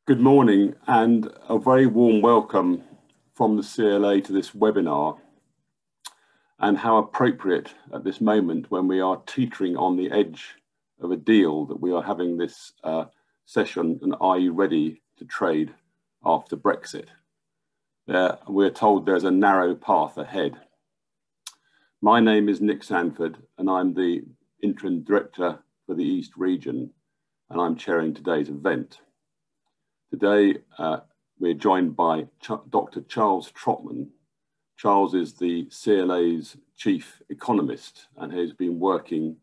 Good morning and a very warm welcome from the CLA to this webinar, and how appropriate at this moment when we are teetering on the edge of a deal that we are having this session, and are you ready to trade after Brexit? We're told there's a narrow path ahead. My name is Nick Sanford and I'm the Interim Director for the East Region, and I'm chairing today's event. Today, we're joined by Dr. Charles Trotman. Charles is the CLA's chief economist and has been working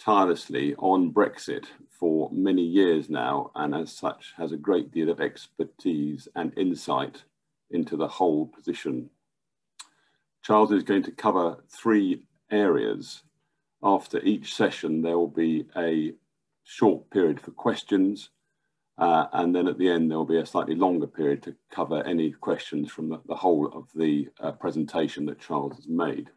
tirelessly on Brexit for many years now, and as such has a great deal of expertise and insight into the whole position. Charles is going to cover three areas. After each session, there will be a short period for questions. And then at the end, there will be a slightly longer period to cover any questions from the whole of the presentation that Charles has made.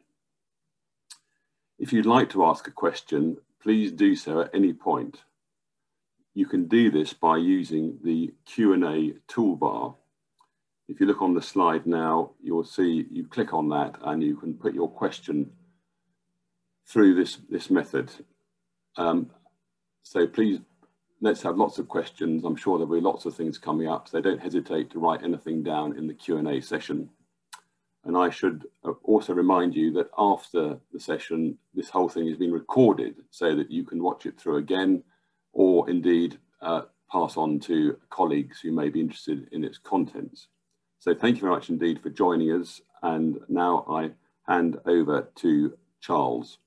If you'd like to ask a question, please do so at any point. You can do this by using the Q&A toolbar. If you look on the slide now, you'll see you click on that and you can put your question through this method. So please, let's have lots of questions. I'm sure there'll be lots of things coming up, so don't hesitate to write anything down in the Q&A session. And I should also remind you that after the session, this whole thing is being recorded so that you can watch it through again, or indeed pass on to colleagues who may be interested in its contents. So thank you very much indeed for joining us. And now I hand over to Charles.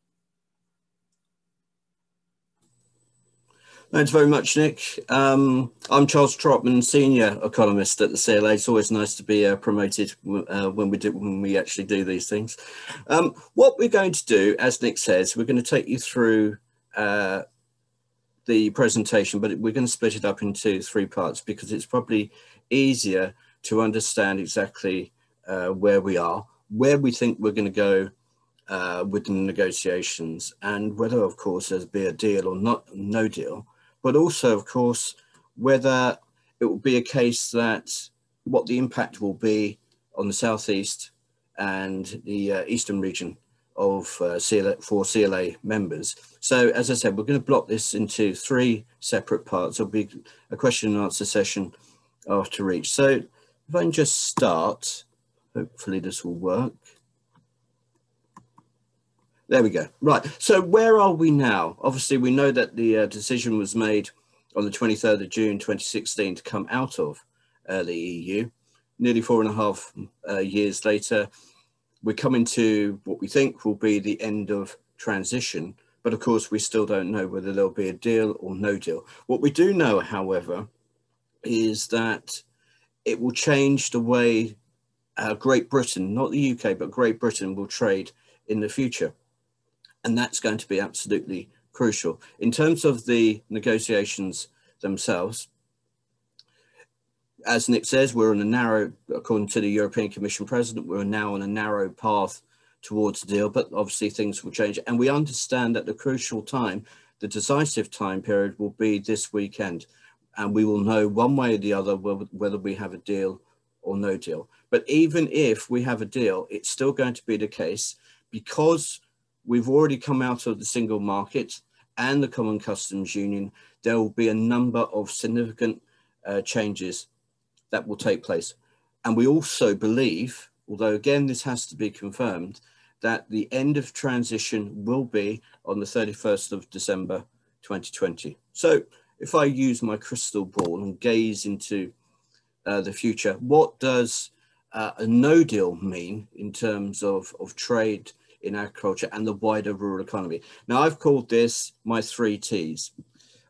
Thanks very much, Nick. I'm Charles Trotman, Senior Economist at the CLA. It's always nice to be promoted when we actually do these things. What we're going to do, as Nick says, we're going to take you through the presentation, but we're going to split it up into three parts because it's probably easier to understand exactly where we are, where we think we're going to go with the negotiations, and whether, of course, there'll be a deal or no deal. But also, of course, whether it will be a case that what the impact will be on the southeast and the eastern region of for CLA members. So, as I said, we're going to block this into three separate parts. There'll be a question and answer session after each. So, if I can just start, hopefully this will work. There we go. Right. So where are we now? Obviously, we know that the decision was made on the 23rd of June 2016 to come out of the EU. Nearly 4.5 years later, we're coming to what we think will be the end of transition. But of course, we still don't know whether there'll be a deal or no deal. What we do know, however, is that it will change the way Great Britain, not the UK, but Great Britain will trade in the future. And that's going to be absolutely crucial. In terms of the negotiations themselves, as Nick says, we're on a narrow, according to the European Commission President, we're now on a narrow path towards a deal, but obviously things will change. And we understand that the crucial time, the decisive time period will be this weekend. And we will know one way or the other whether we have a deal or no deal. But even if we have a deal, it's still going to be the case, because we've already come out of the single market and the Common Customs Union. There will be a number of significant changes that will take place. And we also believe, although again, this has to be confirmed, that the end of transition will be on the 31st of December, 2020. So if I use my crystal ball and gaze into the future, what does a no deal mean in terms of trade in agriculture and the wider rural economy? Now, I've called this my 3 T's.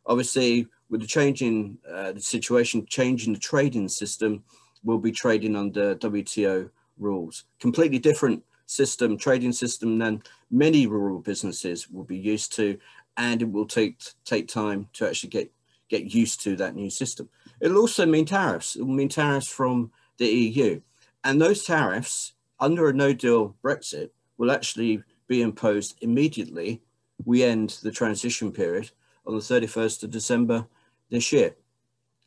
Obviously, with the changing the situation, changing the trading system, we'll be trading under WTO rules. Completely different system, trading system than many rural businesses will be used to, and it will take time to actually get used to that new system. It'll also mean tariffs. It will mean tariffs from the EU. And those tariffs, under a no-deal Brexit, will actually be imposed immediately. We end the transition period on the 31st of December this year.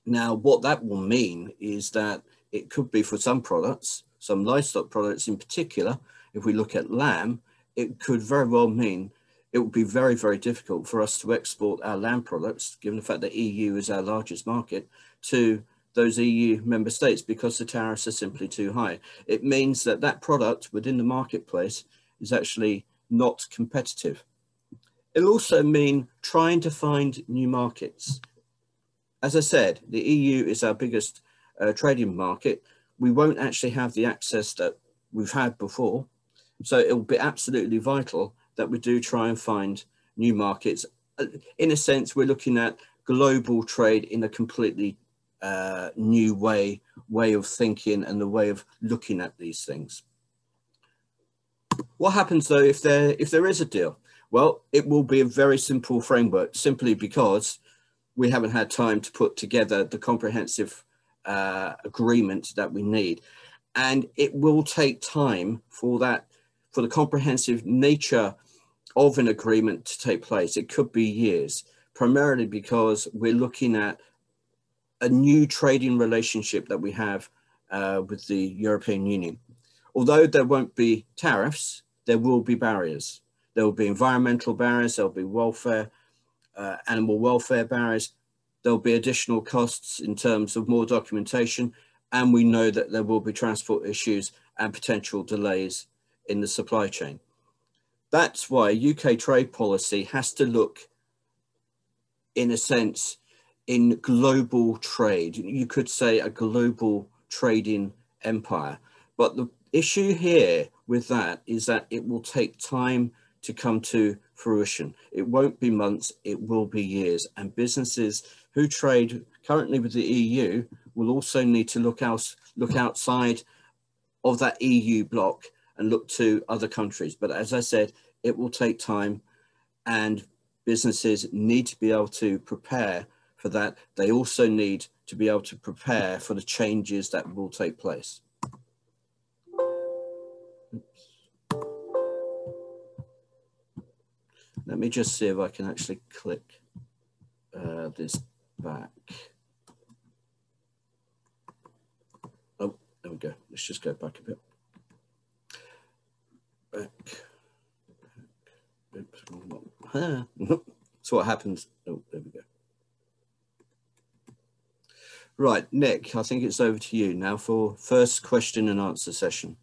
Now, what that will mean is that it could be for some products, some livestock products in particular, if we look at lamb, it could very well mean it would be very, very difficult for us to export our lamb products, given the fact that EU is our largest market, to those EU member states because the tariffs are simply too high. It means that that product within the marketplace is actually not competitive. It'll also mean trying to find new markets. As I said, the EU is our biggest trading market. We won't actually have the access that we've had before. So it will be absolutely vital that we do try and find new markets. In a sense, we're looking at global trade in a completely new way of thinking and the way of looking at these things. What happens though if there is a deal? Well, it will be a very simple framework, simply because we haven't had time to put together the comprehensive agreement that we need. And it will take time for the comprehensive nature of an agreement to take place. It could be years, primarily because we're looking at a new trading relationship that we have with the European Union. Although there won't be tariffs, there will be barriers. There will be environmental barriers, there will be welfare, animal welfare barriers. There'll be additional costs in terms of more documentation, and we know that there will be transport issues and potential delays in the supply chain. That's why UK trade policy has to look, in a sense, in global trade. You could say a global trading empire. But the issue here with that is that it will take time to come to fruition. It won't be months, it will be years. And businesses who trade currently with the EU will also need to look outside of that EU bloc and look to other countries. But as I said, it will take time, and businesses need to be able to prepare for that. They also need to be able to prepare for the changes that will take place. Let me just see if I can actually click this back. Oh, there we go. Let's just go back a bit. Back. Oops. So what happens? Oh, there we go. Right, Nick, I think it's over to you now for first question and answer session.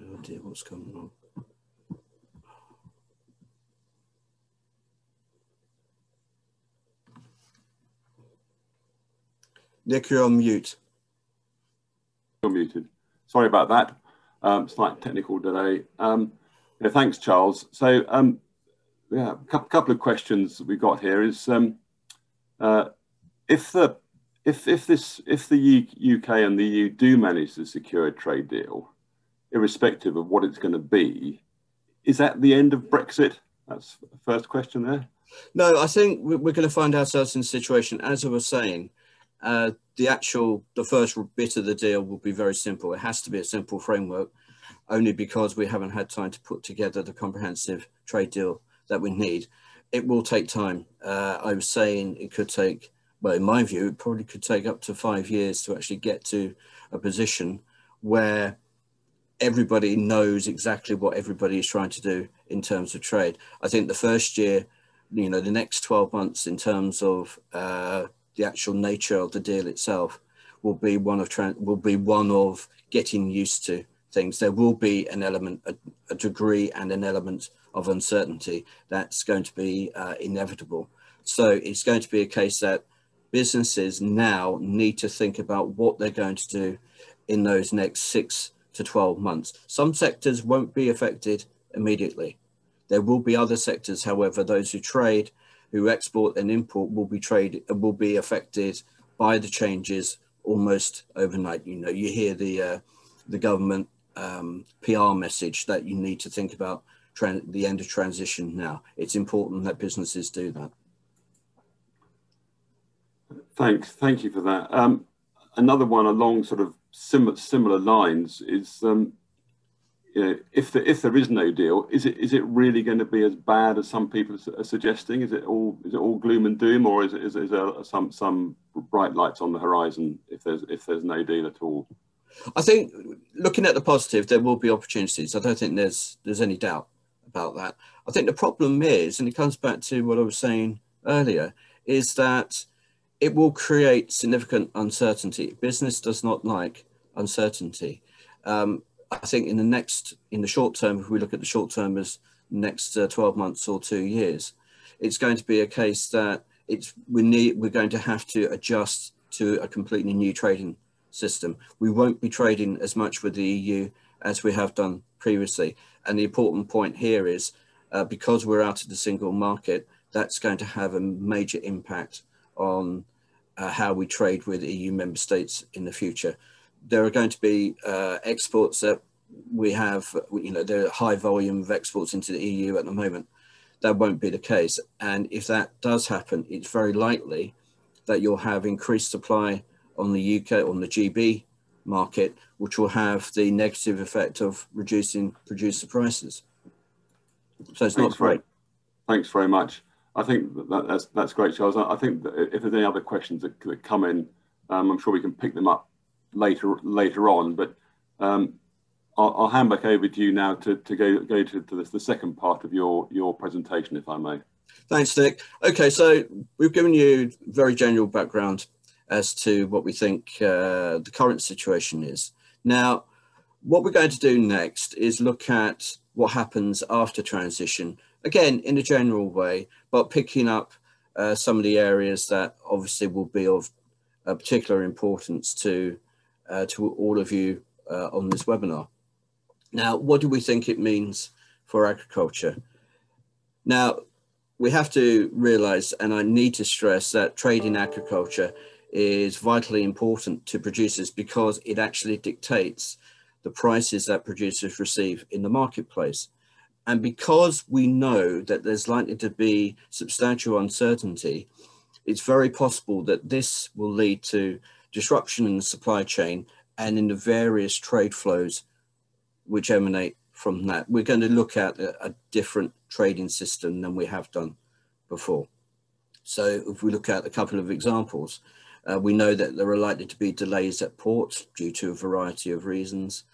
Oh dear, what's going on? Nick, you're on mute. You're muted. Sorry about that. Slight technical delay. Yeah, thanks, Charles. So, yeah, a couple of questions that we got here is if the UK and the EU do manage to secure a trade deal, irrespective of what it's going to be, is that the end of Brexit? That's the first question there. No, I think we're going to find ourselves in a situation, as I was saying, the first bit of the deal will be very simple. It has to be a simple framework, only because we haven't had time to put together the comprehensive trade deal that we need. It will take time. I was saying it could take, well, in my view, it probably could take up to 5 years to actually get to a position where everybody knows exactly what everybody is trying to do in terms of trade. I think the first year, the next 12 months in terms of the actual nature of the deal itself will be one of getting used to things. There will be an element, a degree and an element of uncertainty that's going to be inevitable. So it's going to be a case that businesses now need to think about what they're going to do in those next 6 to 12 months. Some sectors won't be affected immediately. There will be other sectors, however, those who trade, who export and import will be affected by the changes almost overnight. You hear the government PR message that you need to think about the end of transition now. It's important that businesses do that. Thank you for that. Another one along sort of similar lines is if there is no deal, is it really going to be as bad as some people are suggesting? Is it all gloom and doom, or is there some bright lights on the horizon if there's no deal at all? I think, looking at the positive, there will be opportunities. I don't think there's any doubt about that. I think the problem is, and it comes back to what I was saying earlier, is that it will create significant uncertainty. Business does not like uncertainty. I think in the short term, if we look at the short term as next 12 months or 2 years, it's going to be a case that we're going to have to adjust to a completely new trading system. We won't be trading as much with the EU as we have done previously. And the important point here is because we're out of the single market, that's going to have a major impact on how we trade with EU member states in the future. There are going to be exports that we have, there are high volume of exports into the EU at the moment. That won't be the case. And if that does happen, it's very likely that you'll have increased supply on the UK, on the GB market, which will have the negative effect of reducing producer prices. So it's not great. Thanks very much. I think that's great, Charles. I think that if there's any other questions that come in, I'm sure we can pick them up later on. But I'll hand back over to you now to go to the second part of your presentation, if I may. Thanks, Nick. Okay, so we've given you very general background as to what we think the current situation is. Now, what we're going to do next is look at what happens after transition, again, in a general way, but picking up some of the areas that obviously will be of particular importance to all of you on this webinar. Now, what do we think it means for agriculture? Now, we have to realize, and I need to stress, that trade in agriculture is vitally important to producers because it actually dictates the prices that producers receive in the marketplace. And because we know that there's likely to be substantial uncertainty, it's very possible that this will lead to disruption in the supply chain and in the various trade flows which emanate from that. We're going to look at a different trading system than we have done before. So if we look at a couple of examples, we know that there are likely to be delays at ports due to a variety of reasons.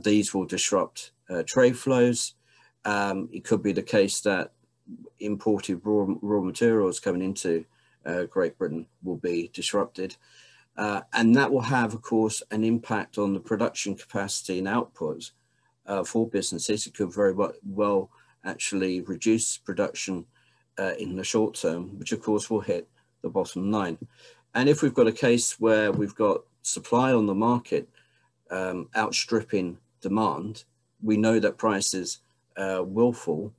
These will disrupt trade flows. It could be the case that imported raw materials coming into Great Britain will be disrupted. And that will have, of course, an impact on the production capacity and output for businesses. It could very well actually reduce production in the short term, which of course will hit the bottom line. And if we've got a case where we've got supply on the market outstripping demand, we know that prices will fall.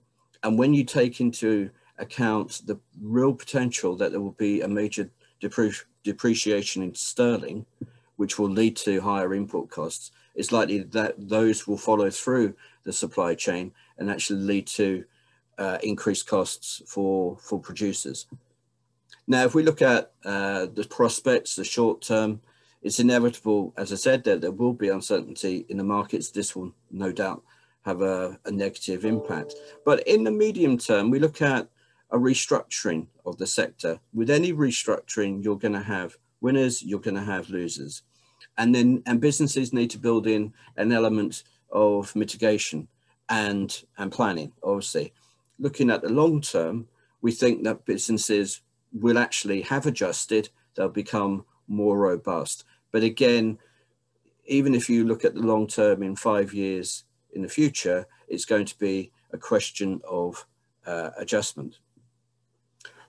And when you take into account the real potential that there will be a major depreciation in sterling, which will lead to higher input costs, it's likely that those will follow through the supply chain and actually lead to increased costs for producers. Now, if we look at the prospects, the short term, it's inevitable, as I said, that there will be uncertainty in the markets. This will no doubt have a negative impact. But in the medium term, we look at a restructuring of the sector. With any restructuring, you're going to have winners, you're going to have losers. And businesses need to build in an element of mitigation and planning, obviously. Looking at the long term, we think that businesses will actually have adjusted, they'll become more robust. But again, even if you look at the long term in 5 years in the future, it's going to be a question of adjustment.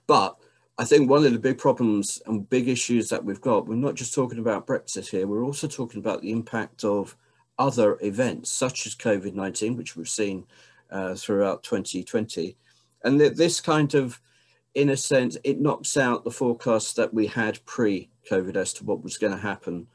But I think one of the big problems and big issues that we've got, we're not just talking about Brexit here, we're also talking about the impact of other events such as COVID-19, which we've seen throughout 2020. And this kind of, in a sense, it knocks out the forecasts that we had pre-COVID as to what was going to happen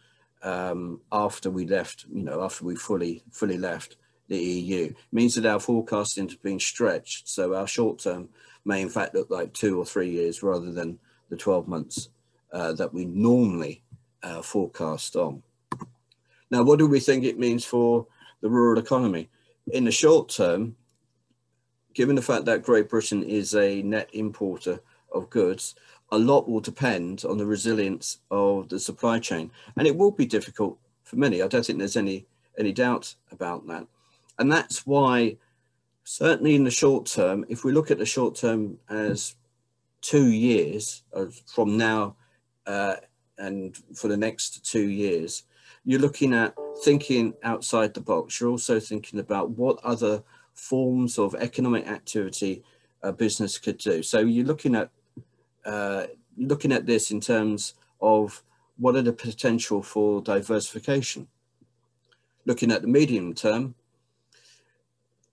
after we left, after we fully left the EU. It means that our forecasting has been stretched. So our short term may in fact look like 2 or 3 years rather than the 12 months that we normally forecast on. Now, what do we think it means for the rural economy? in the short term, given the fact that Great Britain is a net importer of goods, a lot will depend on the resilience of the supply chain. And it will be difficult for many. I don't think there's any doubt about that. And that's why, certainly in the short term, if we look at the short term as 2 years from now and for the next 2 years, you're looking at thinking outside the box. You're also thinking about what other forms of economic activity a business could do. So you're looking at this in terms of what are the potential for diversification. Looking at the medium term,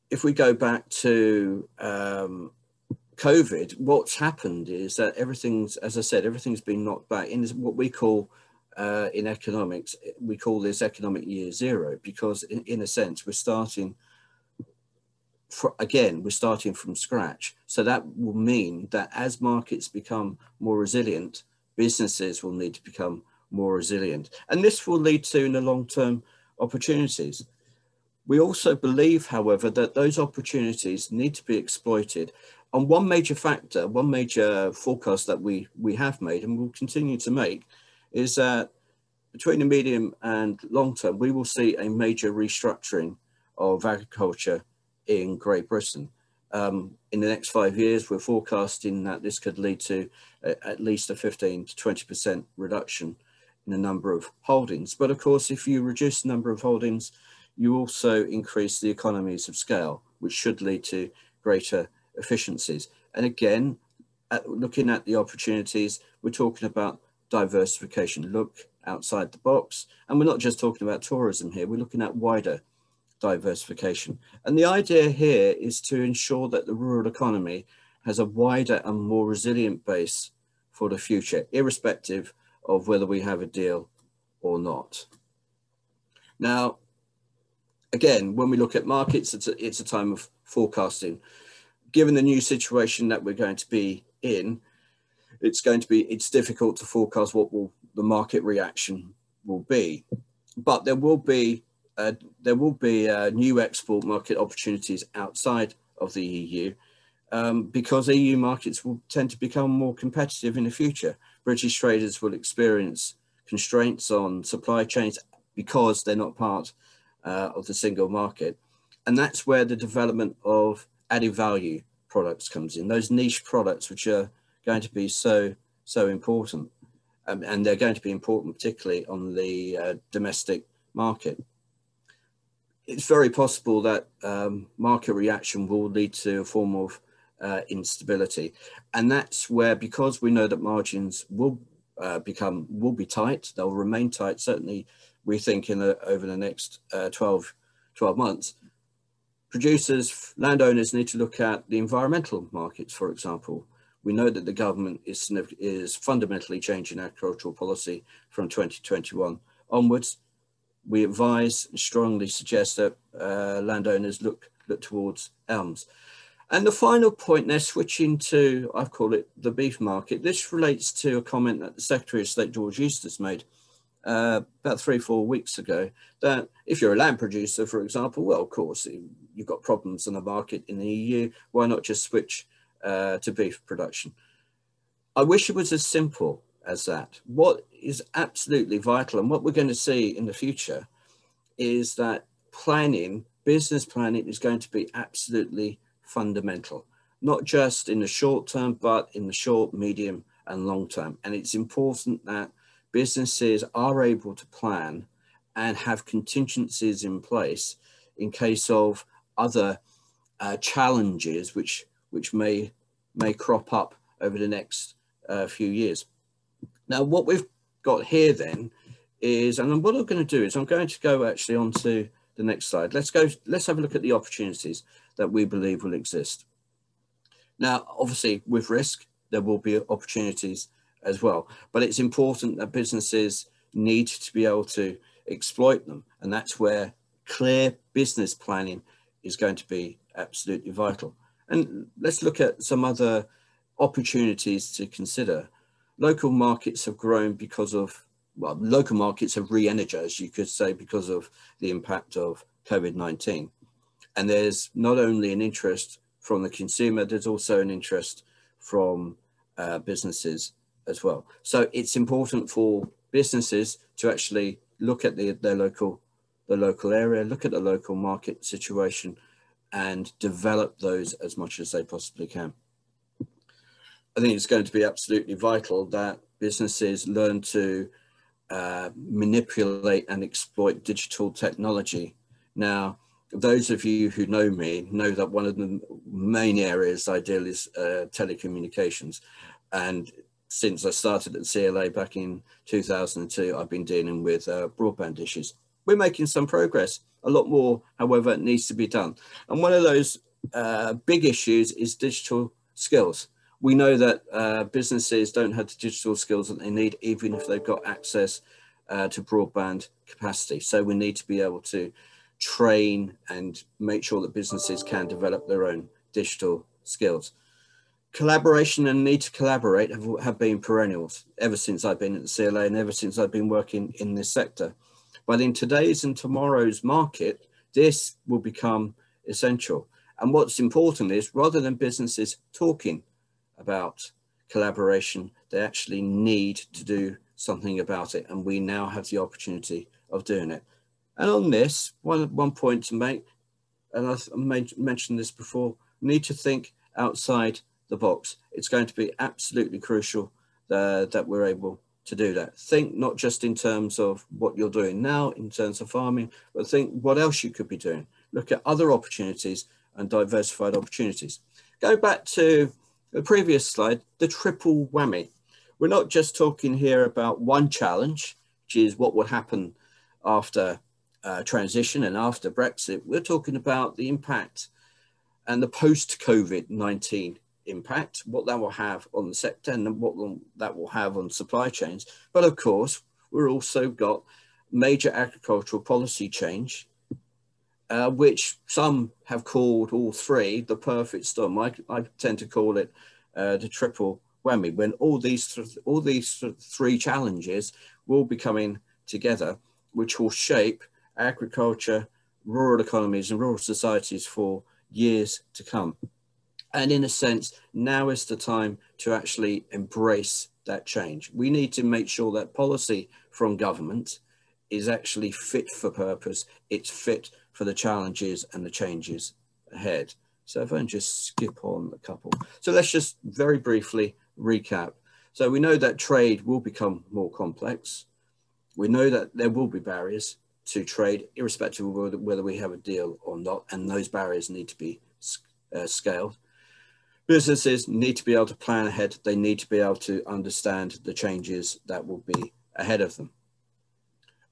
if we go back to COVID, what's happened is that everything's, as I said, everything's been knocked back in what we call in economics, we call this economic year zero, because in a sense, we're starting from scratch. So that will mean that as markets become more resilient, businesses will need to become more resilient. And this will lead to, in the long term, opportunities. We also believe, however, that those opportunities need to be exploited. And one major factor, one major forecast that we have made and will continue to make is that between the medium and long term, we will see a major restructuring of agriculture in Great Britain. In the next 5 years, we're forecasting that this could lead to at least a 15 to 20% reduction in the number of holdings. But of course, if you reduce the number of holdings, you also increase the economies of scale, which should lead to greater efficiencies. And again, looking at the opportunities, we're talking about diversification. Look outside the box. And we're not just talking about tourism here, we're looking at wider diversification. And the idea here is to ensure that the rural economy has a wider and more resilient base for the future, irrespective of whether we have a deal or not. Now, again, when we look at markets, it's a time of forecasting. Given the new situation that we're going to be in, it's difficult to forecast what the market reaction will be. But there will be new export market opportunities outside of the EU because EU markets will tend to become more competitive in the future. British traders will experience constraints on supply chains because they're not part of the single market. And that's where the development of added value products comes in, those niche products which are going to be so important. And they're going to be important particularly on the domestic market. It's very possible that market reaction will lead to a form of instability. And that's where, because we know that margins will be tight, they'll remain tight, certainly we think over the next 12 months, producers, landowners need to look at the environmental markets, for example. We know that the government is fundamentally changing agricultural policy from 2021 onwards. We advise and strongly suggest that landowners look towards elms. And the final point, they're switching to, I've called it the beef market. This relates to a comment that the Secretary of State, George Eustice, made about 3-4 weeks ago, that if you're a lamb producer, for example, well, of course, you've got problems on the market in the EU, why not just switch to beef production? I wish it was as simple as that. What is absolutely vital, and what we're going to see in the future, is that business planning is going to be absolutely fundamental, not just in the short term, but in the short, medium and long term. And it's important that businesses are able to plan and have contingencies in place in case of other challenges which may crop up over the next few years. Now, what we've got here then is, and what I'm going to do is I'm going to go actually onto the next slide. Let's have a look at the opportunities that we believe will exist. Now, obviously with risk, there will be opportunities as well, but it's important that businesses need to be able to exploit them. And that's where clear business planning is going to be absolutely vital. And let's look at some other opportunities to consider. Local markets have grown because of, well, local markets have re-energized, you could say, because of the impact of COVID-19. And there's not only an interest from the consumer, there's also an interest from businesses as well. So it's important for businesses to actually look at the local area, look at the local market situation, and develop those as much as they possibly can. I think it's going to be absolutely vital that businesses learn to manipulate and exploit digital technology. Now, those of you who know me know that one of the main areas I deal is telecommunications. And since I started at CLA back in 2002, I've been dealing with broadband issues. We're making some progress. A lot more, however, needs to be done. And one of those big issues is digital skills. We know that businesses don't have the digital skills that they need, even if they've got access to broadband capacity. So we need to be able to train and make sure that businesses can develop their own digital skills. Collaboration and need to collaborate have been perennials ever since I've been at the CLA and ever since I've been working in this sector. But in today's and tomorrow's market, this will become essential. And what's important is, rather than businesses talking about collaboration, they actually need to do something about it. And we now have the opportunity of doing it. And on this, one point to make, and I've mentioned this before, need to think outside the box. It's going to be absolutely crucial that we're able to do that. Think not just in terms of what you're doing now in terms of farming, but think what else you could be doing. Look at other opportunities and diversified opportunities. Go back to the previous slide, the triple whammy. We're not just talking here about one challenge, which is what would happen after transition and after Brexit. We're talking about the impact and the post-COVID-19 impact, what that will have on the sector and what that will have on supply chains. But of course, we've also got major agricultural policy change, which some have called all three the perfect storm. I tend to call it the triple whammy, when all these three challenges will be coming together, which will shape agriculture, rural economies and rural societies for years to come. And in a sense, now is the time to actually embrace that change. We need to make sure that policy from government is actually fit for purpose. It's fit for the challenges and the changes ahead. So if I can just skip on a couple. So let's just very briefly recap. So we know that trade will become more complex. We know that there will be barriers to trade, irrespective of whether we have a deal or not, and those barriers need to be scaled. Businesses need to be able to plan ahead. They need to be able to understand the changes that will be ahead of them.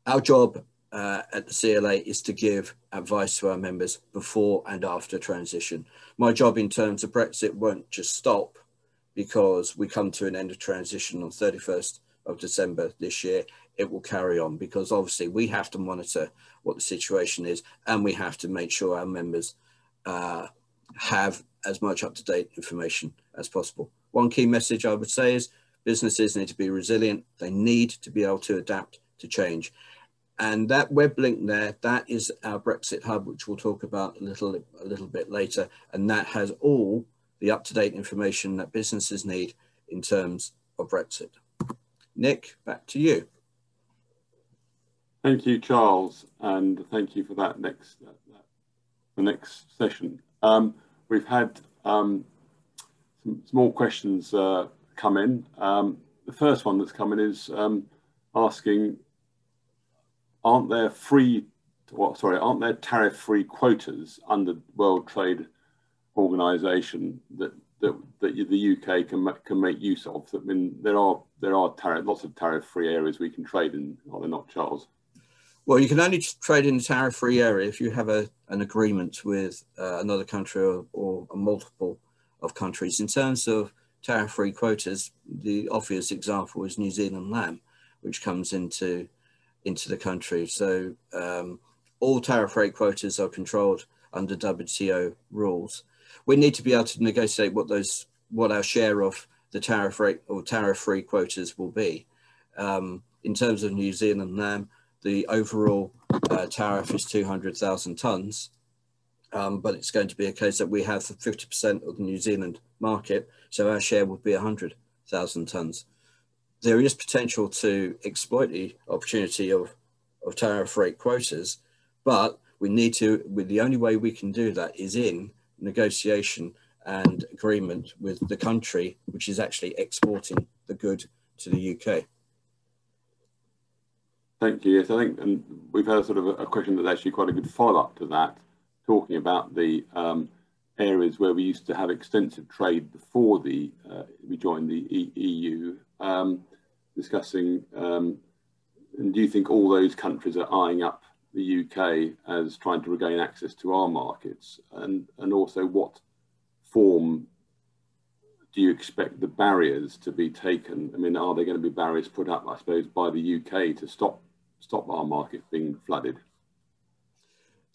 Our job at the CLA is to give advice to our members before and after transition. My job in terms of Brexit won't just stop because we come to an end of transition on 31st of December this year. It will carry on because obviously we have to monitor what the situation is and we have to make sure our members have as much up-to-date information as possible. One key message I would say is businesses need to be resilient. They need to be able to adapt to change. And that web link there, that is our Brexit Hub, which we'll talk about a little bit later. And that has all the up-to-date information that businesses need in terms of Brexit. Nick, back to you. Thank you, Charles, and thank you for that the next session. We've had some small questions come in. The first one that's come in is asking, aren't there tariff-free quotas under World Trade Organization that the UK can make use of? I mean, there are lots of tariff-free areas we can trade in, are there not, Charles? Well, you can only trade in the tariff-free area if you have an agreement with another country or a multiple of countries. In terms of tariff-free quotas, the obvious example is New Zealand lamb, which comes into the country. So all tariff rate quotas are controlled under WTO rules. We need to be able to negotiate what our share of the tariff rate or tariff-free quotas will be. In terms of New Zealand lamb, the overall tariff is 200,000 tonnes. but it's going to be a case that we have 50% of the New Zealand market, so our share would be 100,000 tonnes. There is potential to exploit the opportunity of tariff rate quotas, but the only way we can do that is in negotiation and agreement with the country which is actually exporting the good to the UK. Thank you. Yes, I think, and we've had sort of a question that's actually quite a good follow-up to that, talking about the areas where we used to have extensive trade before we joined the EU, discussing, and do you think all those countries are eyeing up the UK as trying to regain access to our markets? And also, what form do you expect the barriers to be taken? I mean, are there going to be barriers put up, I suppose, by the UK to stop our market being flooded?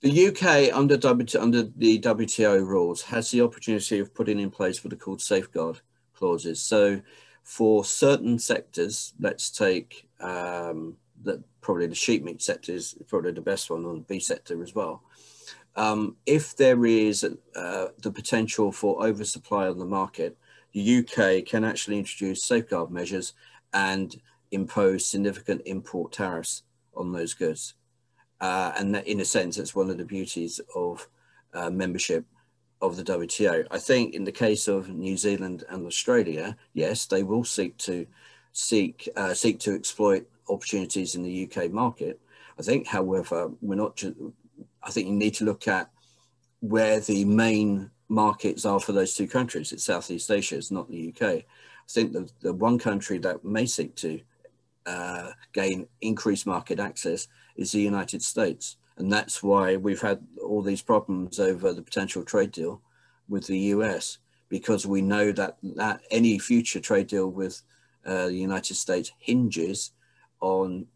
The UK, under the WTO rules, has the opportunity of putting in place what are called safeguard clauses. So for certain sectors, let's take probably the sheep meat sector is probably the best one, or the beef sector as well. If there is the potential for oversupply on the market, the UK can actually introduce safeguard measures and impose significant import tariffs on those goods. And that, in a sense, it's one of the beauties of membership of the WTO. I think in the case of New Zealand and Australia, yes, they will seek to exploit opportunities in the UK market. I think, however, I think you need to look at where the main markets are for those two countries. It's Southeast Asia, it's not the UK. I think the one country that may seek to gain increased market access is the United States. And that's why we've had all these problems over the potential trade deal with the US, because we know that any future trade deal with the United States hinges on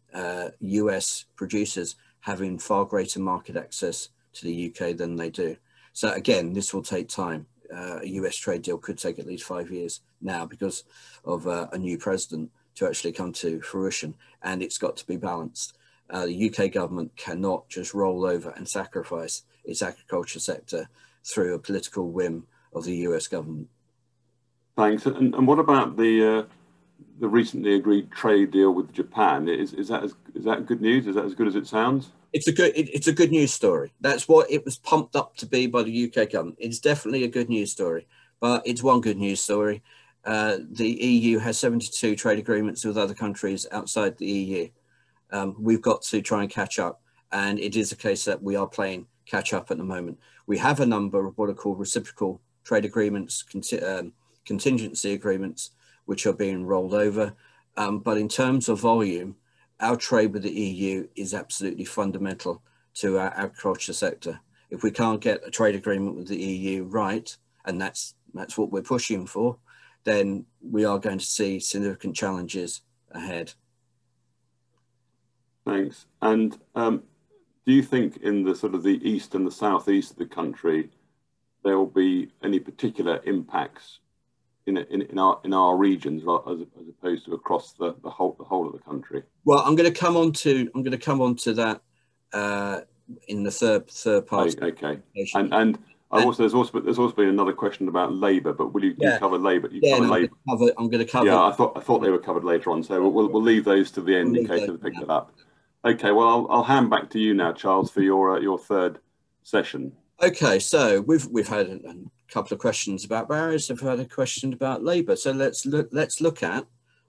US producers having far greater market access to the UK than they do. So again, this will take time. A US trade deal could take at least 5 years now because of a new president to actually come to fruition, and it's got to be balanced. The UK government cannot just roll over and sacrifice its agriculture sector through a political whim of the US government. Thanks. And what about the recently agreed trade deal with Japan? Is that good news? Is that as good as it sounds? It's a good news story. That's what it was pumped up to be by the UK government. It's definitely a good news story, but it's one good news story. The EU has 72 trade agreements with other countries outside the EU. We've got to try and catch up, and it is a case that we are playing catch up at the moment. We have a number of what are called reciprocal trade agreements, contingency agreements, which are being rolled over. But in terms of volume, our trade with the EU is absolutely fundamental to our agriculture sector. If we can't get a trade agreement with the EU right, and that's what we're pushing for, then we are going to see significant challenges ahead. Thanks. And do you think in the sort of the east and the southeast of the country, there will be any particular impacts in our regions as opposed to across the whole of the country? Well, I'm going to come on to that in the third part. Okay. And there's also been another question about labour, but will you cover labour? Labour. I'm going to cover. Yeah, I thought they were covered later on, so we'll leave those to the end in case they pick that up. Okay, well I'll hand back to you now, Charles, for your third session. Okay, so we've had a couple of questions about barriers. We've had a question about labour. So let's look at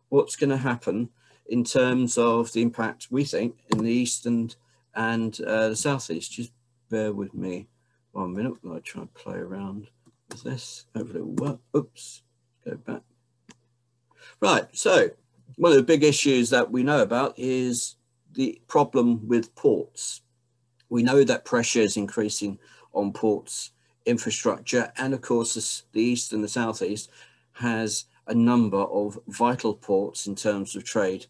what's going to happen in terms of the impact we think in the east and the southeast. Just bear with me 1 minute while I try and play around with this. Hopefully it will work. Oops, go back. Right, so one of the big issues that we know about is the problem with ports. We know that pressure is increasing on ports infrastructure, and of course the east and the southeast has a number of vital ports in terms of trade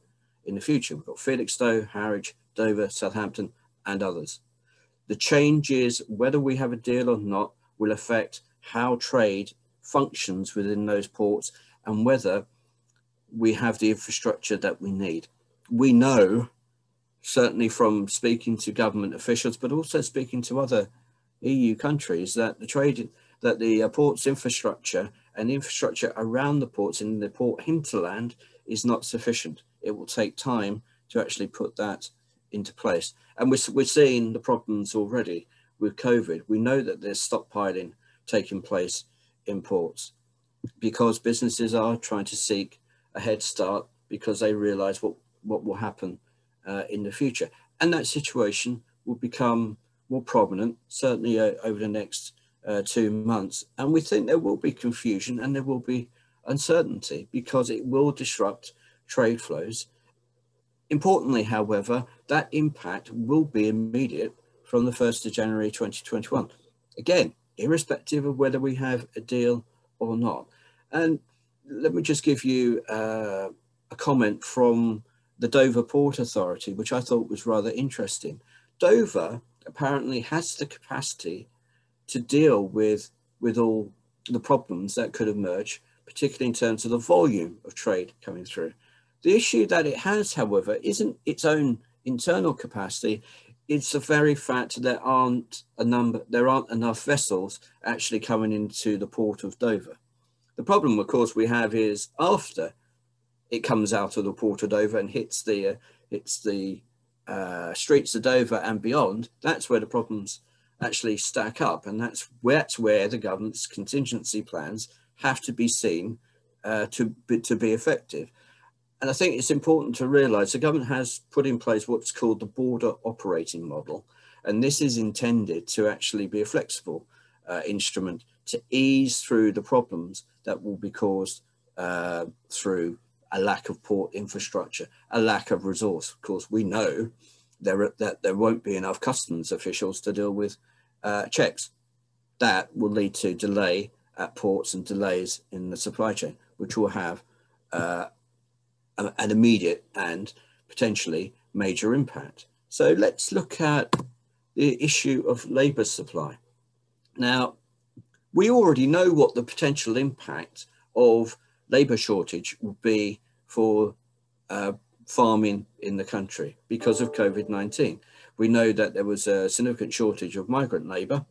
in the future. We've got Felixstowe, Harwich, Dover, Southampton, and others. The changes, whether we have a deal or not, will affect how trade functions within those ports and whether we have the infrastructure that we need. We know, certainly from speaking to government officials, but also speaking to other EU countries that the ports infrastructure and the infrastructure around the ports in the port hinterland is not sufficient. It will take time to actually put that into place. And we're seeing the problems already with COVID. We know that there's stockpiling taking place in ports because businesses are trying to seek a head start because they realize what will happen in the future. And that situation will become more prominent, certainly over the next 2 months. And we think there will be confusion and there will be uncertainty because it will disrupt trade flows. Importantly, however, that impact will be immediate from the 1st of January 2021. Again, irrespective of whether we have a deal or not. And let me just give you a comment from the Dover Port Authority, which I thought was rather interesting. Dover apparently has the capacity to deal with all the problems that could emerge, particularly in terms of the volume of trade coming through. The issue that it has, however, isn't its own internal capacity. It's the very fact that there aren't enough vessels actually coming into the port of Dover. The problem, of course, we have is after it comes out of the port of Dover and hits the streets of Dover and beyond, that's where the problems actually stack up, and that's where the government's contingency plans have to be seen to be effective. And I think it's important to realise the government has put in place what's called the border operating model, and this is intended to actually be a flexible instrument to ease through the problems that will be caused through a lack of port infrastructure, a lack of resource. Of course, we know that there won't be enough customs officials to deal with checks. That will lead to delay at ports and delays in the supply chain, which will have an immediate and potentially major impact. So let's look at the issue of labour supply. Now, we already know what the potential impact of labour shortage will be for farming in the country because of COVID-19. We know that there was a significant shortage of migrant labour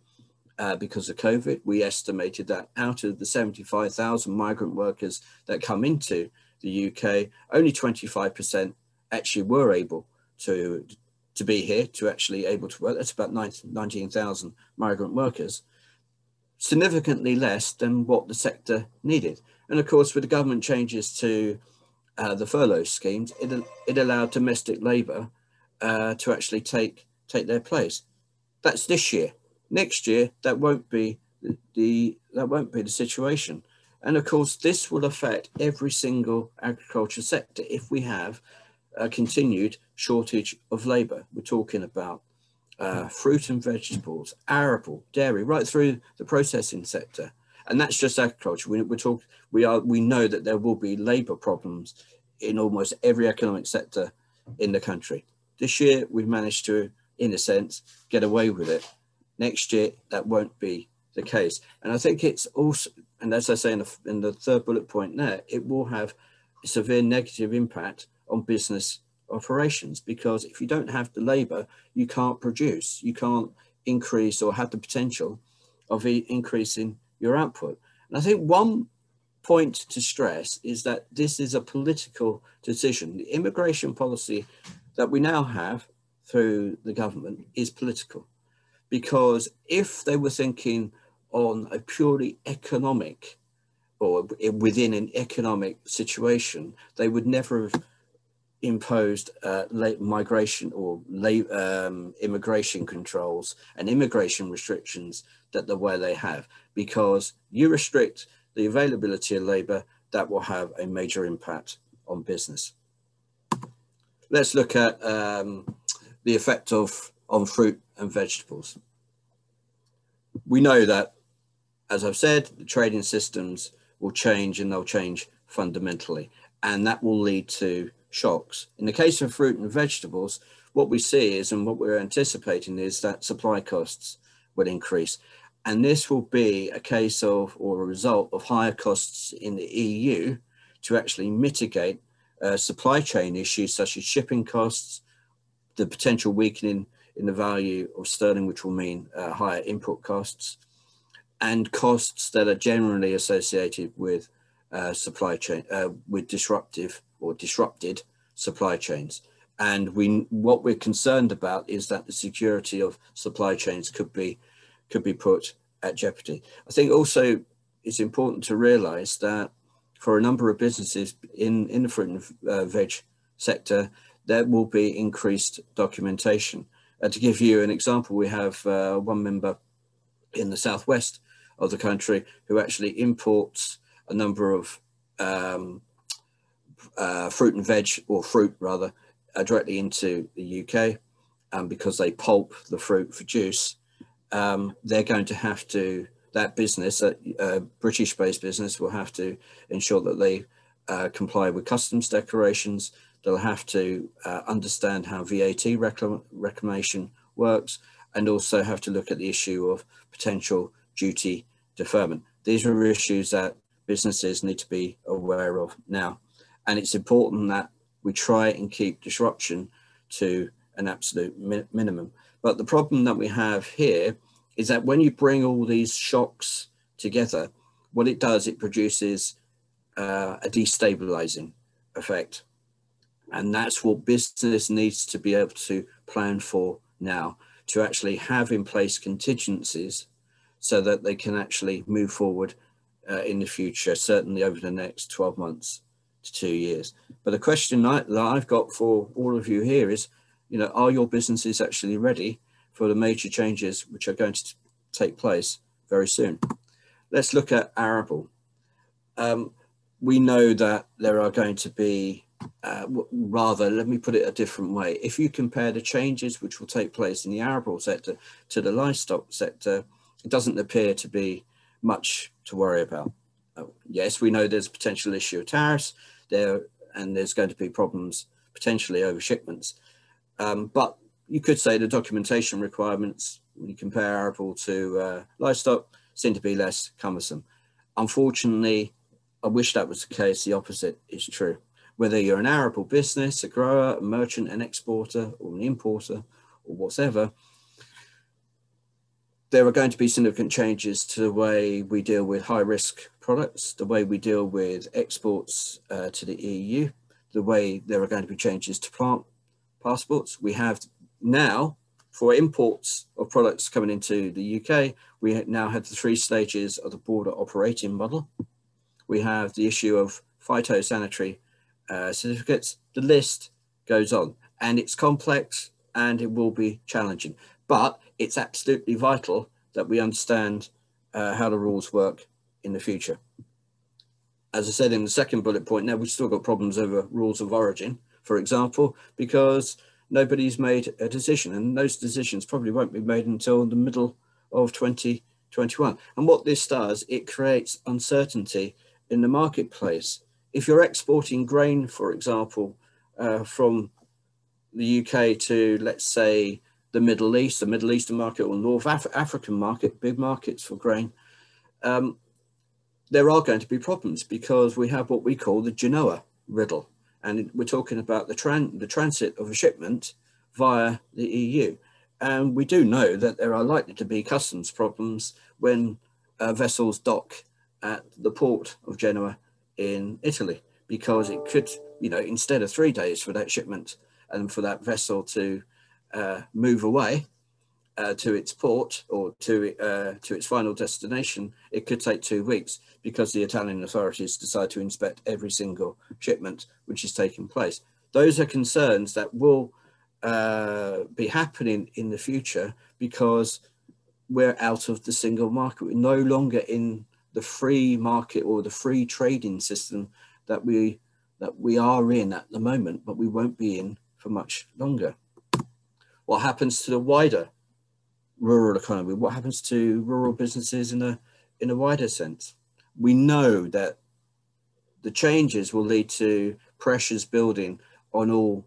because of COVID. We estimated that out of the 75,000 migrant workers that come into the UK, only 25% actually were able to be here, to actually able to work. That's about 19,000 migrant workers, significantly less than what the sector needed. And of course, with the government changes to the furlough schemes, it allowed domestic labour to actually take their place. That's this year. Next year, that won't be the situation. And of course, this will affect every single agriculture sector if we have a continued shortage of labour. We're talking about fruit and vegetables, arable, dairy, right through the processing sector. And that's just agriculture. We know that there will be labour problems in almost every economic sector in the country. This year, we've managed to, in a sense, get away with it. Next year, that won't be the case. And I think it's also, and as I say in the third bullet point there, it will have a severe negative impact on business operations, because if you don't have the labour, you can't produce, you can't increase or have the potential of increasing your output. And I think one point to stress is that this is a political decision. The immigration policy that we now have through the government is political, because if they were thinking on a purely economic or within an economic situation, they would never have imposed migration or immigration controls and immigration restrictions the way they have, because you restrict the availability of labour, that will have a major impact on business. Let's look at the effect on fruit and vegetables. We know that, as I've said, the trading systems will change, and they'll change fundamentally, and that will lead to shocks. In the case of fruit and vegetables, what we see is, and what we're anticipating is, that supply costs will increase. And this will be a case of, or a result of, higher costs in the EU to actually mitigate supply chain issues such as shipping costs, the potential weakening in the value of sterling, which will mean higher input costs, and costs that are generally associated with supply chain, with disrupted supply chains. And what we're concerned about is that the security of supply chains could be put at jeopardy. I think also it's important to realize that for a number of businesses in the fruit and veg sector, there will be increased documentation. To give you an example, we have one member in the southwest of the country who actually imports a number of fruit and veg, or fruit rather, directly into the UK, because they pulp the fruit for juice. They're going to have to, that business, a British-based business, will have to ensure that they comply with customs declarations. They'll have to understand how VAT reclamation works, and also have to look at the issue of potential duty deferment. These are issues that businesses need to be aware of now. And it's important that we try and keep disruption to an absolute minimum. But the problem that we have here is that when you bring all these shocks together, what it does, it produces a destabilizing effect. And that's what business needs to be able to plan for now, to actually have in place contingencies so that they can actually move forward in the future, certainly over the next 12 months to 2 years. But the question that I've got for all of you here is, are your businesses actually ready for the major changes which are going to take place very soon? Let's look at arable. We know that there are going to be, rather, let me put it a different way. If you compare the changes which will take place in the arable sector to the livestock sector, it doesn't appear to be much to worry about. Yes, we know there's a potential issue of tariffs there, and there's going to be problems potentially over shipments. But you could say the documentation requirements, when you compare arable to livestock, seem to be less cumbersome. Unfortunately, I wish that was the case. The opposite is true. Whether you're an arable business, a grower, a merchant, an exporter, or an importer, or whatever, there are going to be significant changes to the way we deal with high-risk products, the way we deal with exports to the EU, the way there are going to be changes to plant passports. We have now, for imports of products coming into the UK, we now have the 3 stages of the border operating model. We have the issue of phytosanitary certificates. The list goes on, and it's complex and it will be challenging. But it's absolutely vital that we understand how the rules work in the future. As I said in the second bullet point, now we've still got problems over rules of origin, for example, because nobody's made a decision, and those decisions probably won't be made until the middle of 2021. And what this does, it creates uncertainty in the marketplace. If you're exporting grain, for example, from the UK to, let's say, the Middle East, the Middle Eastern market, or North African market, big markets for grain, there are going to be problems because we have what we call the Genoa riddle. And we're talking about the transit of a shipment via the EU. And we do know that there are likely to be customs problems when vessels dock at the port of Genoa in Italy, because it could, instead of 3 days for that shipment and for that vessel to move away to its port or to its final destination, it could take 2 weeks because the Italian authorities decide to inspect every single shipment which is taking place. Those are concerns that will be happening in the future because we're out of the single market. We're no longer in the free market or the free trading system that we are in at the moment, but we won't be in for much longer. What happens to the wider rural economy? What happens to rural businesses in a wider sense? We know that the changes will lead to pressures building on all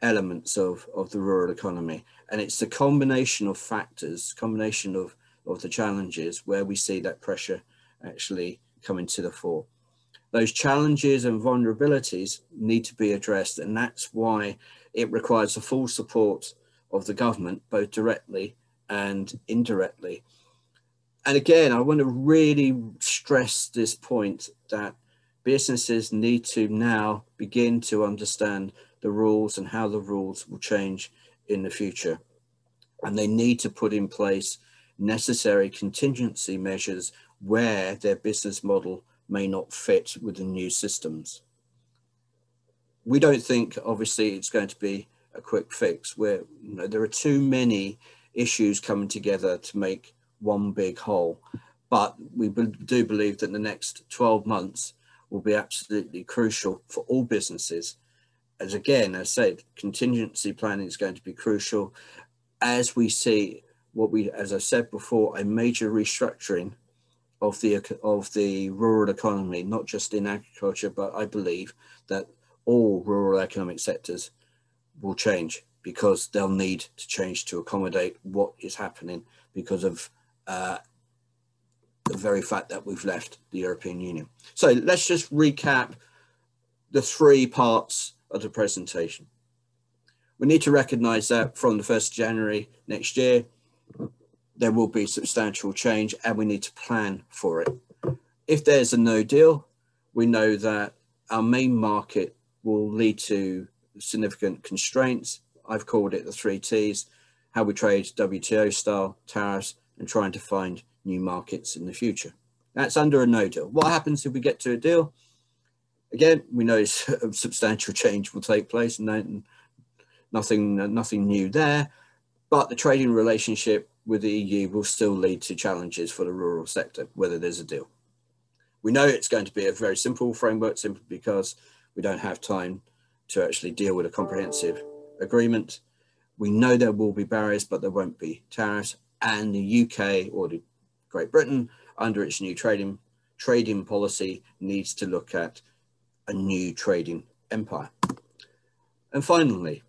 elements of the rural economy. And it's the combination of factors, combination of the challenges where we see that pressure actually coming to the fore. Those challenges and vulnerabilities need to be addressed, and that's why it requires the full support of the government, both directly and indirectly. And again, I want to really stress this point that businesses need to now begin to understand the rules and how the rules will change in the future. And they need to put in place necessary contingency measures where their business model may not fit with the new systems. We don't think, obviously, it's going to be a quick fix where there are too many issues coming together to make one big whole. But we do believe that the next 12 months will be absolutely crucial for all businesses. As again, as I said, contingency planning is going to be crucial as we see as I said before, a major restructuring of the rural economy, not just in agriculture, but I believe that all rural economic sectors will change because they'll need to change to accommodate what is happening because of the very fact that we've left the European Union. So let's just recap the three parts of the presentation. We need to recognise that from the 1st of January next year, there will be substantial change and we need to plan for it. If there's a no deal, we know that our main market will lead to significant constraints. I've called it the 3 T's, how we trade WTO style, tariffs, and trying to find new markets in the future. That's under a no deal. What happens if we get to a deal? Again, we know substantial change will take place and nothing new there, but the trading relationship with the EU will still lead to challenges for the rural sector, whether there's a deal. We know it's going to be a very simple framework simply because we don't have time to actually deal with a comprehensive agreement. We know there will be barriers, but there won't be tariffs. And the UK or the Great Britain, under its new trading policy, needs to look at a new trading empire. And finally,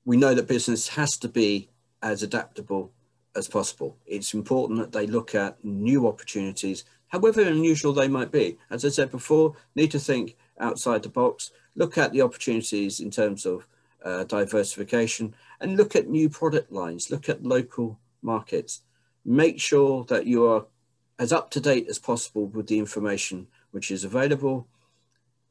we know that business has to be as adaptable as possible. It's important that they look at new opportunities, however unusual they might be. As I said before, need to think outside the box, look at the opportunities in terms of diversification, and look at new product lines, look at local markets. Make sure that you are as up to date as possible with the information which is available.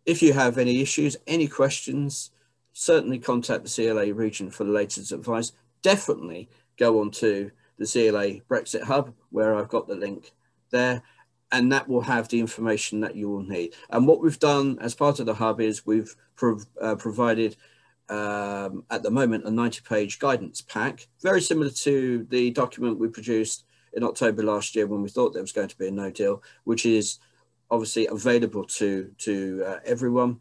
If you have any issues, any questions, certainly contact the CLA region for the latest advice. Definitely go on to the CLA Brexit Hub, where I've got the link there, and that will have the information that you will need. And what we've done as part of the hub is we've provided at the moment a 90-page guidance pack, very similar to the document we produced in October last year when we thought there was going to be a no deal, which is obviously available to everyone.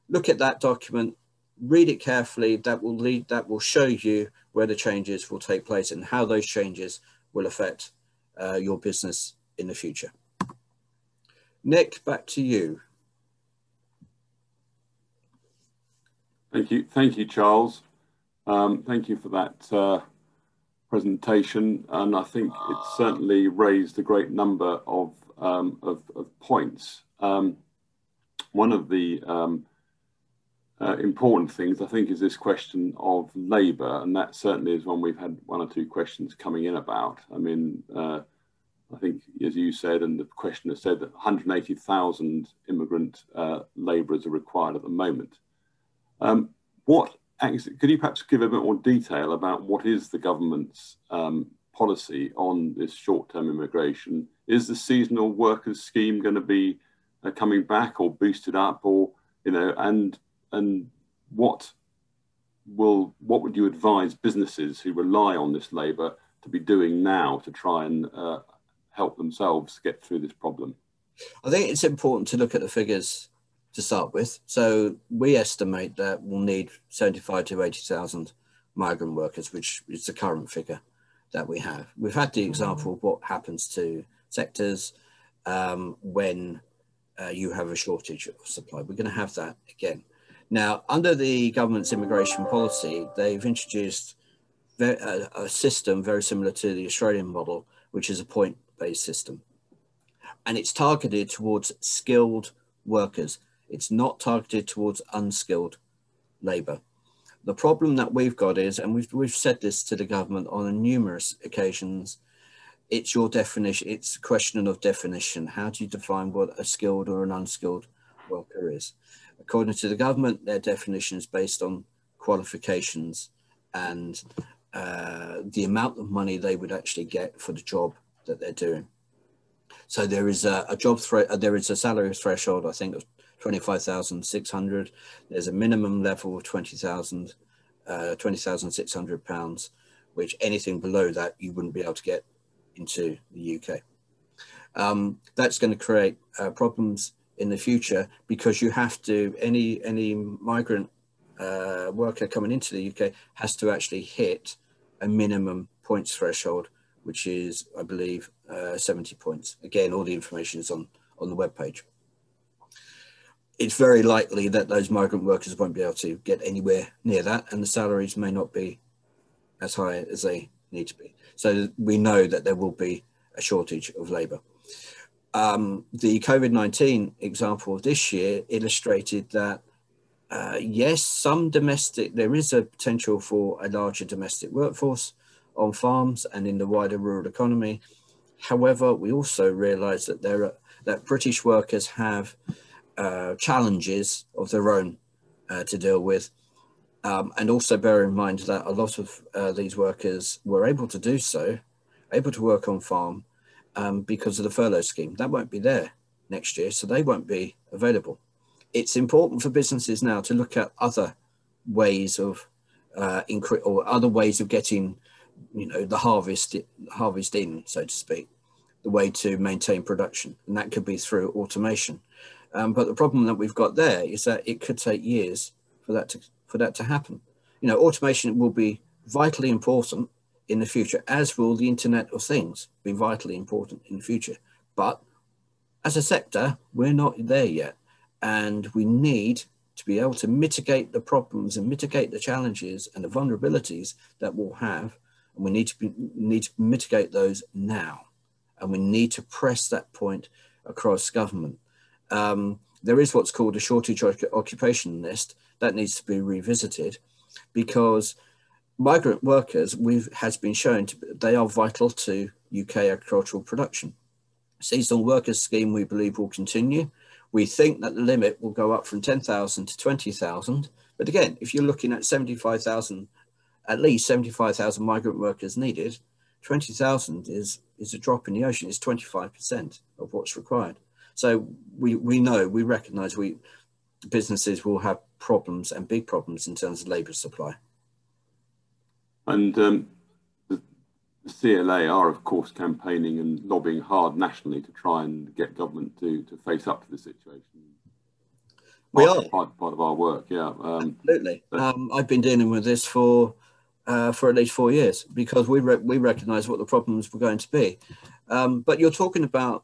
Look at that document, read it carefully. That will show you where the changes will take place and how those changes will affect your business in the future. Nick, back to you. Thank you, Charles. Thank you for that presentation, and I think it certainly raised a great number of points. One of the important things, I think, is this question of labour, and that certainly is one we've had 1 or 2 questions coming in about. I mean, I think, as you said, and the questioner said, that 180,000 immigrant labourers are required at the moment. Could you perhaps give a bit more detail about what is the government's policy on this short-term immigration? Is the seasonal workers scheme going to be coming back or boosted up, or and what would you advise businesses who rely on this labour to be doing now to try and help themselves get through this problem? I think it's important to look at the figures to start with. So we estimate that we'll need 75 to 80,000 migrant workers, which is the current figure that we have. We've had the example of what happens to sectors when you have a shortage of supply. We're going to have that again. Now, under the government's immigration policy, they've introduced a system very similar to the Australian model, which is a point-based system. And it's targeted towards skilled workers. It's not targeted towards unskilled labour. The problem that we've got is, and we've said this to the government on numerous occasions, it's your definition. It's a question of definition. How do you define what a skilled or an unskilled worker is? According to the government, their definition is based on qualifications and the amount of money they would actually get for the job that they're doing. So there is there is a salary threshold, I think, of 25,600. There's a minimum level of 20,000, £20,600, which anything below that you wouldn't be able to get into the UK. That's going to create problems in the future, because you have to, any migrant worker coming into the UK has to actually hit a minimum points threshold, which is, I believe, 70 points. Again, all the information is on the webpage. It's very likely that those migrant workers won't be able to get anywhere near that, and the salaries may not be as high as they need to be. So we know that there will be a shortage of labour. The COVID-19 example of this year illustrated that, yes, there is a potential for a larger domestic workforce on farms and in the wider rural economy. However, we also realise that that British workers have challenges of their own to deal with. And also bear in mind that a lot of these workers were able to work on farm because of the furlough scheme. That won't be there next year, so they won't be available. It's important for businesses now to look at other ways of other ways of getting, the harvest in, so to speak, the way to maintain production, and that could be through automation. But the problem that we've got there is that it could take years for that to happen. Automation will be vitally important in the future, as will the Internet of Things be vitally important in the future. But as a sector, we're not there yet, and we need to be able to mitigate the problems and mitigate the challenges and the vulnerabilities that we'll have, and we need to mitigate those now, and we need to press that point across government. There is what's called a shortage occupation list that needs to be revisited, because migrant workers has been shown they are vital to UK agricultural production. Seasonal workers scheme, we believe, will continue. We think that the limit will go up from 10,000 to 20,000. But again, if you're looking at 75,000, at least 75,000 migrant workers needed, 20,000 is a drop in the ocean. It's 25% of what's required. So we recognise businesses will have problems, and big problems, in terms of labour supply. And the CLA are, of course, campaigning and lobbying hard nationally to try and get government to face up to the situation. We are part of our work, yeah. Absolutely. I've been dealing with this for at least 4 years, because we recognise what the problems were going to be. But you're talking about,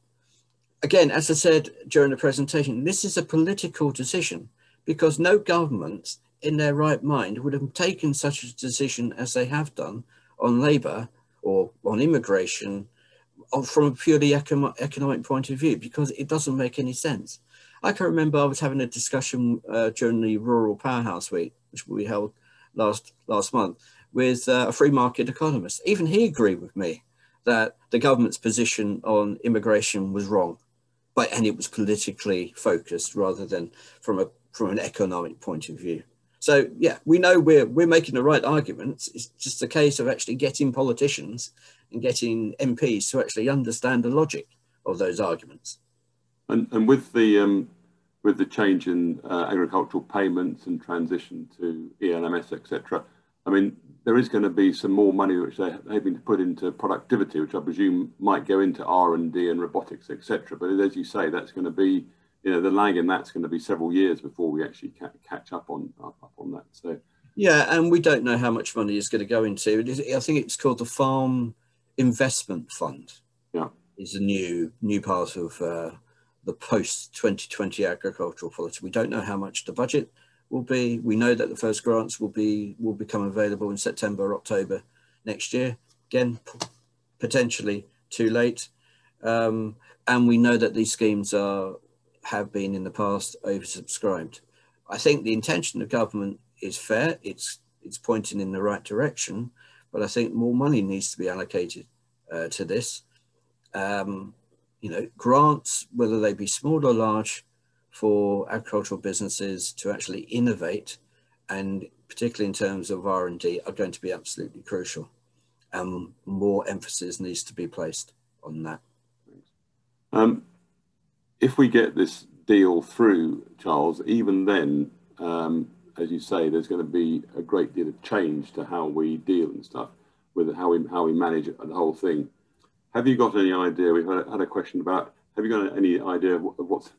again, as I said during the presentation, this is a political decision, because no government in their right mind would have taken such a decision as they have done on labour or on immigration from a purely economic point of view, because it doesn't make any sense. I can remember I was having a discussion during the Rural Powerhouse Week, which we held last month, with a free market economist. Even he agreed with me that the government's position on immigration was wrong, and it was politically focused rather than from an economic point of view. So yeah, we know we're making the right arguments. It's just a case of actually getting politicians and getting MPs to actually understand the logic of those arguments. And with the change in agricultural payments and transition to ELMS, etc., I mean, there is going to be some more money which they're hoping to put into productivity, which I presume might go into R&D and robotics, etc. But as you say, that's going to be, the lag in that's going to be several years before we actually catch up on that. So yeah, and we don't know how much money is going to go into it. I think it's called the Farm Investment Fund. Yeah, is a new part of the post-2020 agricultural policy. We don't know how much the budget will be. We know that the first grants will become available in September, October next year. Again, potentially too late. And we know that these schemes have been in the past oversubscribed. I think the intention of government is fair. It's it's pointing in the right direction, but I think more money needs to be allocated to this. You know, grants, whether they be small or large, for agricultural businesses to actually innovate, and particularly in terms of R&D, are going to be absolutely crucial. More emphasis needs to be placed on that. If we get this deal through, Charles, even then, as you say, there's going to be a great deal of change to how we deal and stuff, with how we manage the whole thing. Have you got any idea? We've had a question about. Have you got any idea of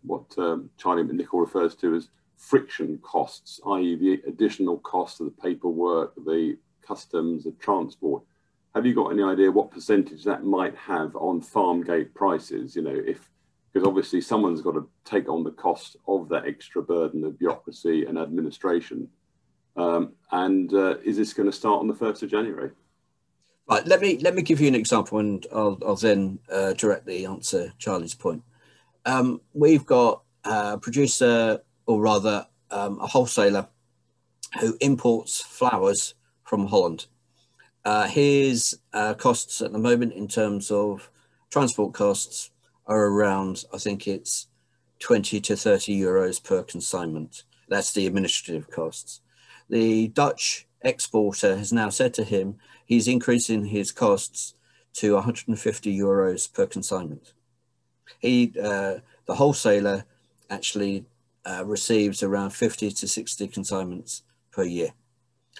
what Charlie McNichol refers to as friction costs, i.e., the additional cost of the paperwork, the customs, the transport? Have you got any idea what percentage that might have on farm gate prices? You know, because obviously someone's got to take on the cost of that extra burden of bureaucracy and administration. Is this going to start on the 1st of January? Right, let me give you an example, and I'll then directly answer Charlie's point. We've got a producer, or rather a wholesaler, who imports flowers from Holland. His costs at the moment in terms of transport costs are around, I think it's 20 to 30 euros per consignment. That's the administrative costs. The Dutch exporter has now said to him he's increasing his costs to 150 euros per consignment. The wholesaler actually receives around 50 to 60 consignments per year.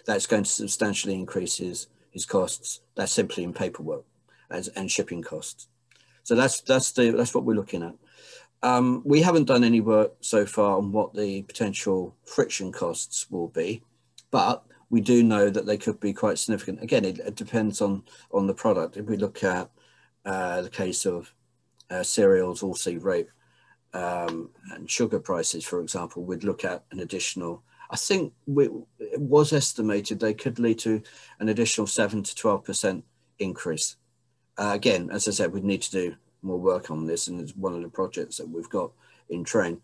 That's going to substantially increase his costs. That's simply in paperwork and shipping costs. So that's what we're looking at. We haven't done any work so far on what the potential friction costs will be, but we do know that they could be quite significant. Again, it depends on the product. If we look at the case of cereals, oilseed rape, and sugar prices, for example, we'd look at an additional, I think it was estimated they could lead to an additional 7 to 12% increase. Again, as I said, we'd need to do more work on this, and it's one of the projects that we've got in train.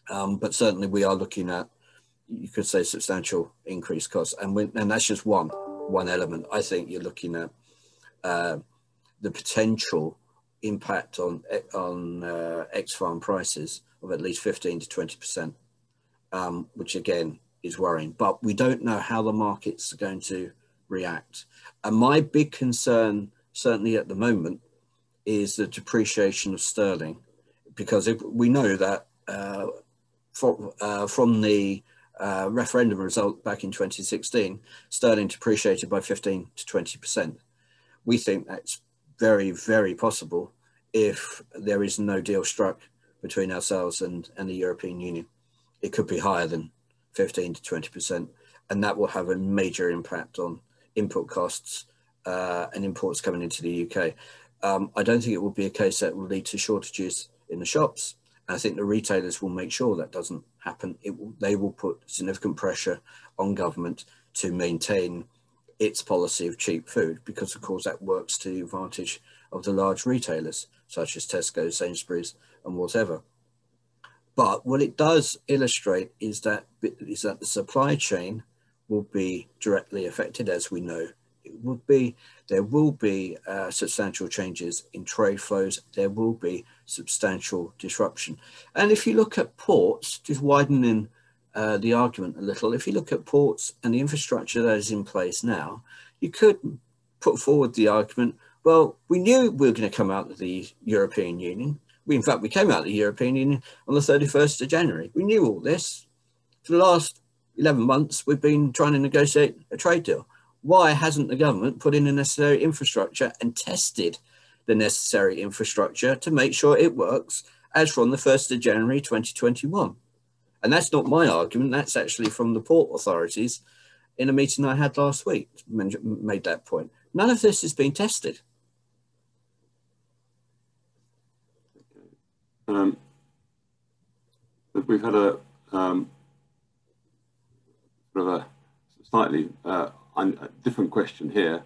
But certainly we are looking at, you could say, substantial increased costs, and that's just one element. I think you're looking at the potential impact on ex-farm prices of at least 15 to 20%, which again is worrying. But we don't know how the markets are going to react. And my big concern, certainly at the moment, is the depreciation of sterling, because we know that from the referendum result back in 2016, sterling depreciated by 15 to 20%. We think that's very, very possible if there is no deal struck between ourselves and the European Union. It could be higher than 15 to 20%, and that will have a major impact on input costs and imports coming into the UK. I don't think it will be a case that will lead to shortages in the shops. I think the retailers will make sure that doesn't happen. They will put significant pressure on government to maintain its policy of cheap food, because of course that works to the advantage of the large retailers such as Tesco, Sainsbury's and whatever. But what it does illustrate is that the supply chain will be directly affected, as we know. There will be substantial changes in trade flows. There will be substantial disruption. And if you look at ports, just widening the argument a little, if you look at ports and the infrastructure that is in place now, you could put forward the argument, well, we knew we were going to come out of the European Union. In fact, we came out of the European Union on the 31st of January. We knew all this. For the last 11 months, we've been trying to negotiate a trade deal. Why hasn't the government put in the necessary infrastructure and tested the necessary infrastructure to make sure it works as from the 1st of January 2021? And that's not my argument. That's actually from the port authorities in a meeting I had last week, made that point. None of this has been tested. We've had a slightly different question here.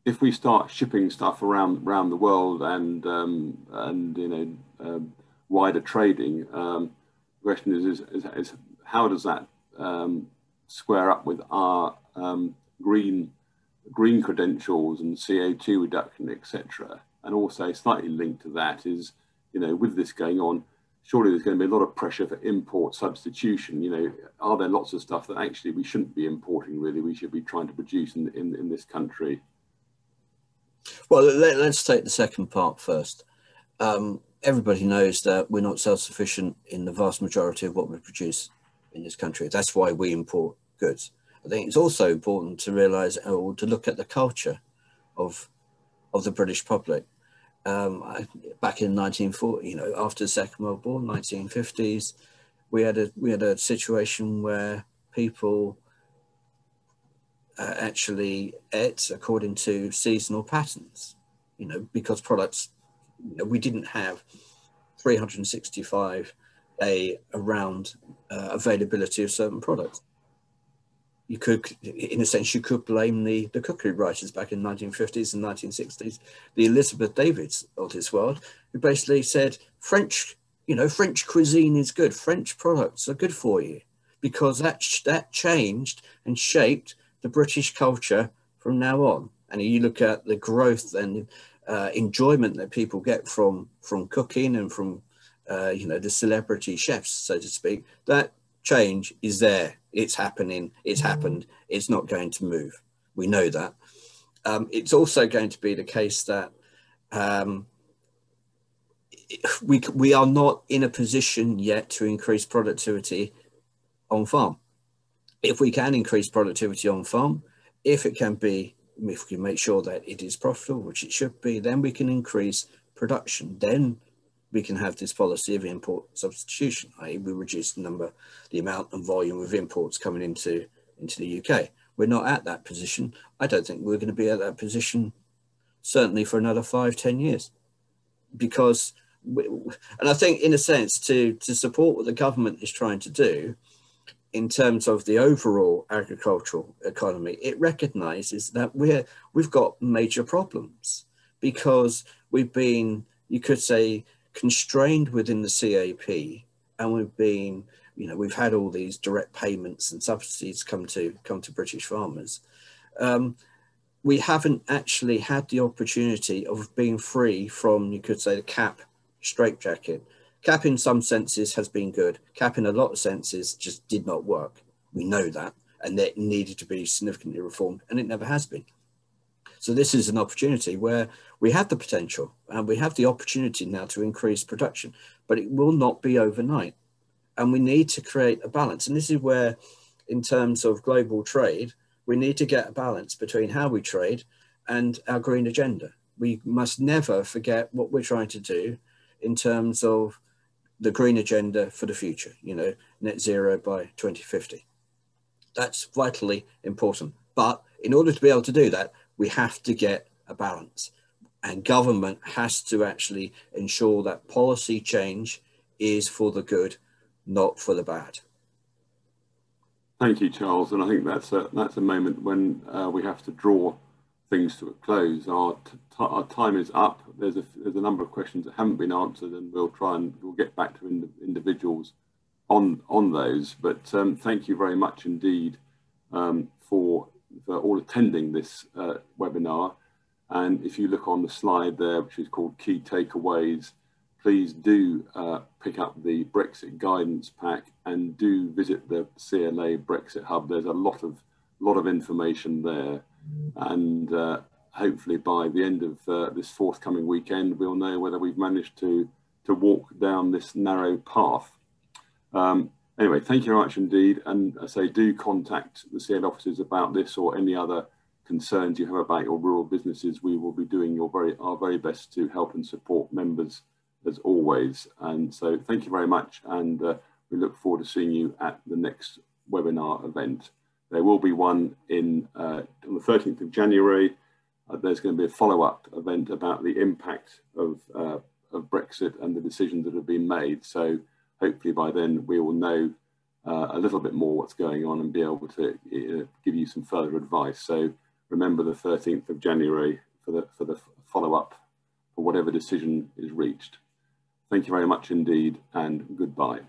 If we start shipping stuff around the world and wider trading, the question is how does that square up with our green credentials and CO2 reduction, etc. And also slightly linked to that is, you know, with this going on, surely there's going to be a lot of pressure for import substitution. You know, are there lots of stuff that actually we shouldn't be importing, really? We should be trying to produce in this country. Well, let's take the second part first. Everybody knows that we're not self-sufficient in the vast majority of what we produce in this country. That's why we import goods. I think it's also important to realise or to look at the culture of the British public. Back in 1940, you know, after the Second World War, 1950s, we had a situation where people actually ate according to seasonal patterns, you know, because products, you know, we didn't have 365-day around availability of certain products. You could, in a sense, you could blame the cookery writers back in the 1950s and 1960s, the Elizabeth Davids of this world, who basically said French, you know, French cuisine is good, French products are good for you, because that changed and shaped the British culture from now on. And you look at the growth and enjoyment that people get from cooking and from you know, the celebrity chefs, so to speak, that change is there. It's happening. It's happened. It's not going to move. We know that. It's also going to be the case that we are not in a position yet to increase productivity on farm. If we can increase productivity on farm, if we can make sure that it is profitable, which it should be, then we can increase production. Then we can have this policy of import substitution, i.e. we reduce the amount and volume of imports coming into the UK. We're not at that position. I don't think we're going to be at that position certainly for another 5-10 years. Because, and I think in a sense to support what the government is trying to do in terms of the overall agricultural economy, it recognises that we've got major problems because we've been, you could say, constrained within the CAP, and we've had all these direct payments and subsidies come to British farmers. We haven't actually had the opportunity of being free from, you could say, the CAP straitjacket. CAP in some senses has been good. CAP in a lot of senses just did not work. We know that, and that needed to be significantly reformed, and it never has been. So this is an opportunity where we have the potential and we have the opportunity now to increase production, but it will not be overnight. And we need to create a balance. And this is where, in terms of global trade, we need to get a balance between how we trade and our green agenda. We must never forget what we're trying to do in terms of the green agenda for the future, you know, net zero by 2050. That's vitally important. But in order to be able to do that, we have to get a balance, and government has to actually ensure that policy change is for the good, not for the bad. Thank you, Charles. And I think that's a moment when we have to draw things to a close. Our time is up. There's a number of questions that haven't been answered, and we'll get back to individuals on those. But thank you very much indeed for all attending this webinar. And if you look on the slide there, which is called Key Takeaways, please do pick up the Brexit guidance pack and do visit the CLA Brexit Hub. There's a lot of information there, and hopefully by the end of this forthcoming weekend, we'll know whether we've managed to walk down this narrow path. Anyway, thank you very much indeed. And I say, do contact the CL offices about this or any other concerns you have about your rural businesses. We will be doing our very best to help and support members as always. And so thank you very much. And we look forward to seeing you at the next webinar event. There will be one on the 13th of January. There's going to be a follow-up event about the impact of Brexit and the decisions that have been made. So hopefully by then we will know a little bit more what's going on and be able to give you some further advice. So remember the 13th of January for the follow-up for whatever decision is reached. Thank you very much indeed, and goodbye.